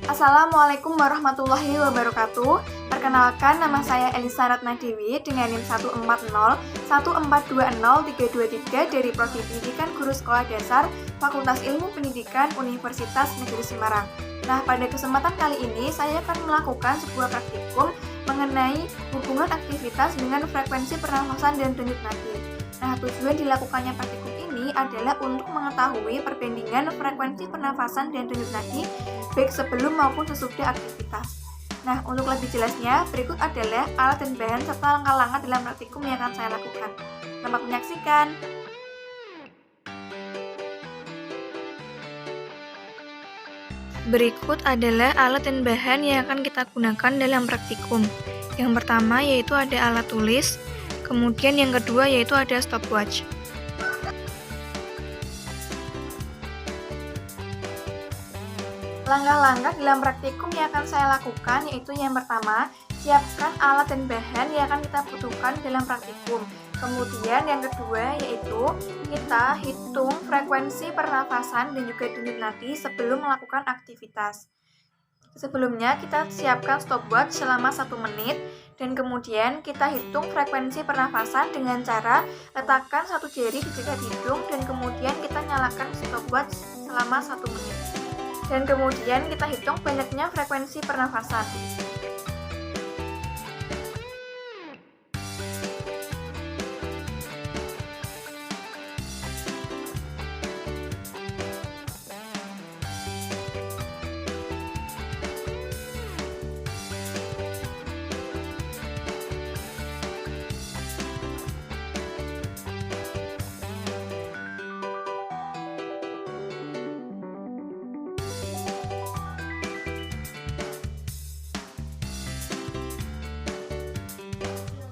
Assalamualaikum warahmatullahi wabarakatuh. Perkenalkan, nama saya Elisa Ratnadewi dengan NIM 14014203223 dari Prodi Pendidikan Guru Sekolah Dasar Fakultas Ilmu Pendidikan Universitas Negeri Semarang. Nah, pada kesempatan kali ini saya akan melakukan sebuah praktikum mengenai hubungan aktivitas dengan frekuensi pernafasan dan denyut nadi. Nah, tujuan dilakukannya praktikum ini adalah untuk mengetahui perbandingan frekuensi pernafasan dan denyut nadi baik sebelum maupun sesudah aktivitas. Nah, untuk lebih jelasnya, berikut adalah alat dan bahan serta langkah-langkah dalam praktikum yang akan saya lakukan. Selamat menyaksikan. Berikut adalah alat dan bahan yang akan kita gunakan dalam praktikum. Yang pertama yaitu ada alat tulis, kemudian yang kedua yaitu ada stopwatch. Langkah-langkah dalam praktikum yang akan saya lakukan yaitu yang pertama, siapkan alat dan bahan yang akan kita butuhkan dalam praktikum. Kemudian yang kedua yaitu kita hitung frekuensi pernafasan dan juga denyut nadi sebelum melakukan aktivitas. Sebelumnya kita siapkan stopwatch selama 1 menit dan kemudian kita hitung frekuensi pernafasan dengan cara letakkan satu jari di dekat hidung dan kemudian kita nyalakan stopwatch selama 1 menit. Dan kemudian kita hitung banyaknya frekuensi pernafasan.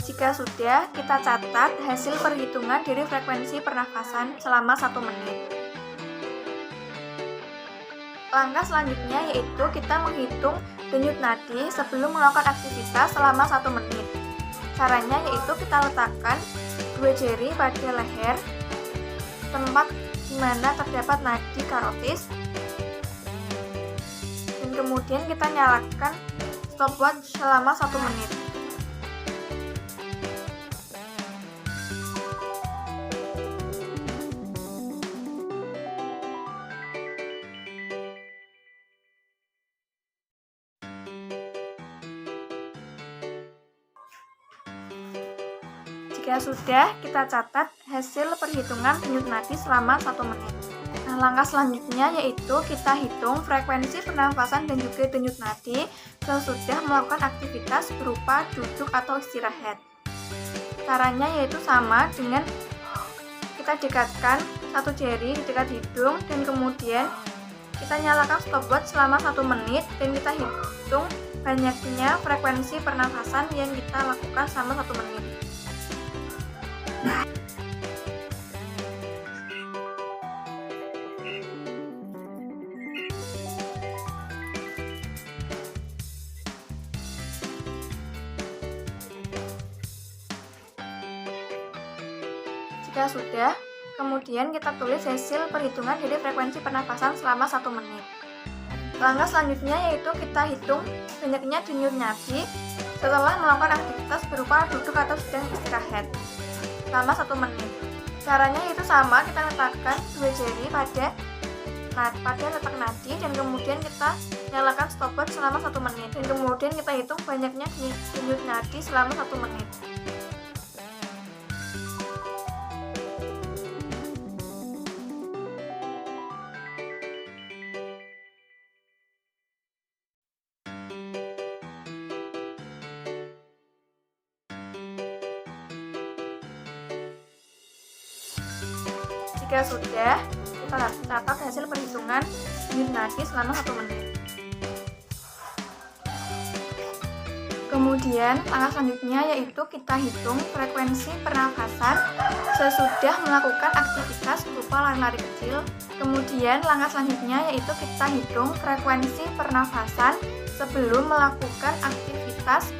Jika sudah, kita catat hasil perhitungan dari frekuensi pernafasan selama 1 menit. Langkah selanjutnya yaitu kita menghitung denyut nadi sebelum melakukan aktivitas selama 1 menit. Caranya yaitu kita letakkan 2 jari pada leher, tempat di mana terdapat nadi karotis, dan kemudian kita nyalakan stopwatch selama 1 menit. Jika sudah, kita catat hasil perhitungan denyut nadi selama 1 menit. Nah, langkah selanjutnya yaitu kita hitung frekuensi pernafasan dan juga denyut nadi sesudah melakukan aktivitas berupa duduk atau istirahat. Caranya yaitu sama dengan kita dekatkan satu jari di dekat hidung dan kemudian kita nyalakan stopwatch selama 1 menit dan kita hitung banyaknya frekuensi pernafasan yang kita lakukan selama 1 menit. Jika sudah, kemudian kita tulis hasil perhitungan dari frekuensi pernafasan selama 1 menit. Langkah selanjutnya yaitu kita hitung banyaknya denyut nadi setelah melakukan aktivitas berupa duduk atau sedang istirahat selama 1 menit. Caranya itu sama, kita letakkan 2 jari pada letak nadi dan kemudian kita nyalakan stopwatch selama 1 menit dan kemudian kita hitung banyaknya denyut nadi selama 1 menit. Jika sudah, kita catat hasil perhitungan denyut nadi selama 1 menit. Kemudian, langkah selanjutnya yaitu kita hitung frekuensi pernafasan sesudah melakukan aktivitas berupa lari-lari kecil. Kemudian, langkah selanjutnya yaitu kita hitung frekuensi pernafasan sebelum melakukan aktivitas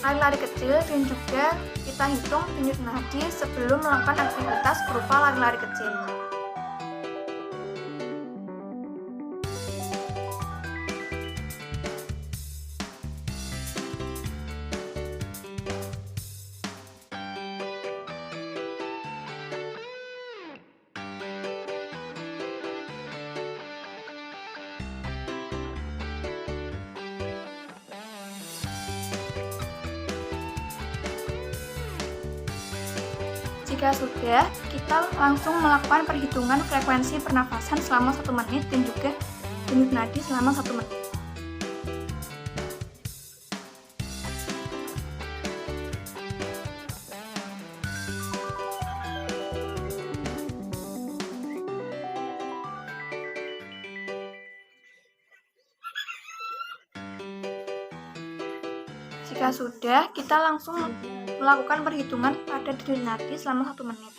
lari-lari kecil dan juga kita hitung denyut nadi sebelum melakukan aktivitas berupa lari-lari kecil. Jika sudah, kita langsung melakukan perhitungan frekuensi pernafasan selama 1 menit dan juga denyut nadi selama 1 menit. Jika sudah, kita langsung melakukan perhitungan pada denyut nadi selama 1 menit.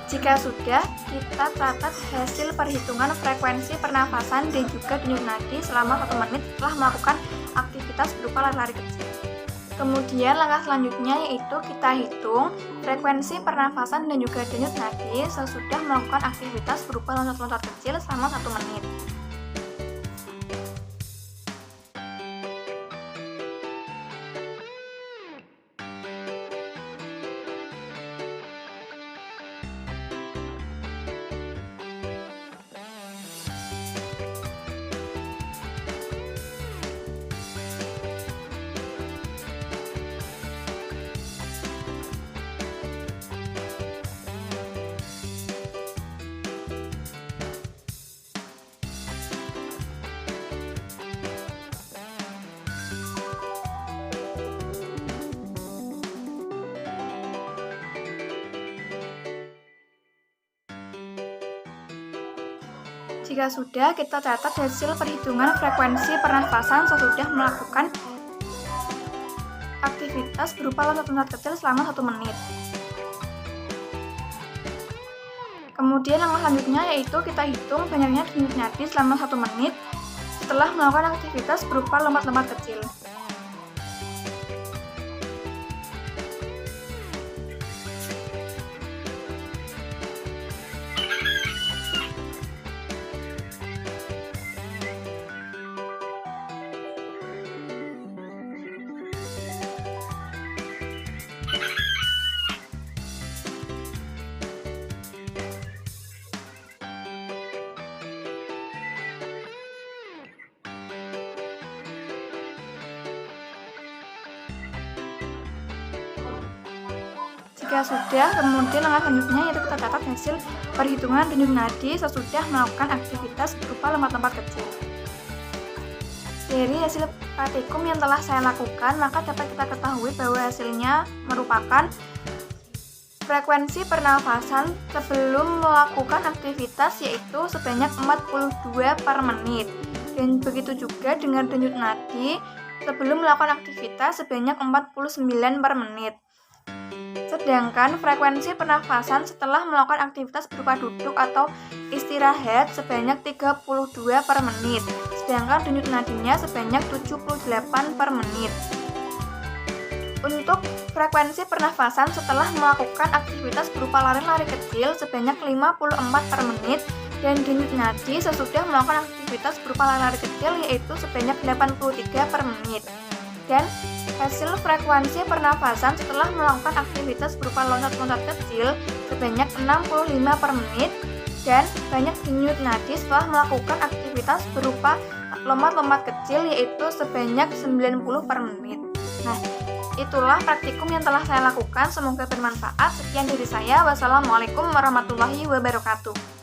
Jika sudah, kita catat hasil perhitungan frekuensi pernafasan dan juga denyut nadi selama 1 menit setelah melakukan aktivitas berupa lari-lari kecil. Kemudian langkah selanjutnya yaitu kita hitung frekuensi pernafasan dan juga denyut nadi sesudah melakukan aktivitas berupa loncat-loncat kecil selama 1 menit. Jika sudah, kita catat hasil perhitungan frekuensi pernafasan sesudah melakukan aktivitas berupa loncat-loncat kecil selama 1 menit. Kemudian langkah selanjutnya yaitu kita hitung banyaknya denyut nadi selama 1 menit setelah melakukan aktivitas berupa lompat-lompat kecil. Jika sudah, kemudian langkah selanjutnya yaitu kita catat hasil perhitungan denyut nadi sesudah melakukan aktivitas berupa lompat-lompat kecil. Dari hasil praktikum yang telah saya lakukan, maka dapat kita ketahui bahwa hasilnya merupakan frekuensi pernafasan sebelum melakukan aktivitas yaitu sebanyak 42 per menit. Dan begitu juga dengan denyut nadi sebelum melakukan aktivitas sebanyak 49 per menit. Sedangkan frekuensi pernafasan setelah melakukan aktivitas berupa duduk atau istirahat sebanyak 32 per menit. Sedangkan denyut nadinya sebanyak 78 per menit. Untuk frekuensi pernafasan setelah melakukan aktivitas berupa lari-lari kecil sebanyak 54 per menit dan denyut nadi sesudah melakukan aktivitas berupa lari-lari kecil yaitu sebanyak 83 per menit. Dan hasil frekuensi pernafasan setelah melakukan aktivitas berupa loncat-loncat kecil sebanyak 65 per menit dan banyak denyut nadi setelah melakukan aktivitas berupa lompat-lompat kecil yaitu sebanyak 90 per menit. Nah, itulah praktikum yang telah saya lakukan, semoga bermanfaat. Sekian dari saya, wassalamualaikum warahmatullahi wabarakatuh.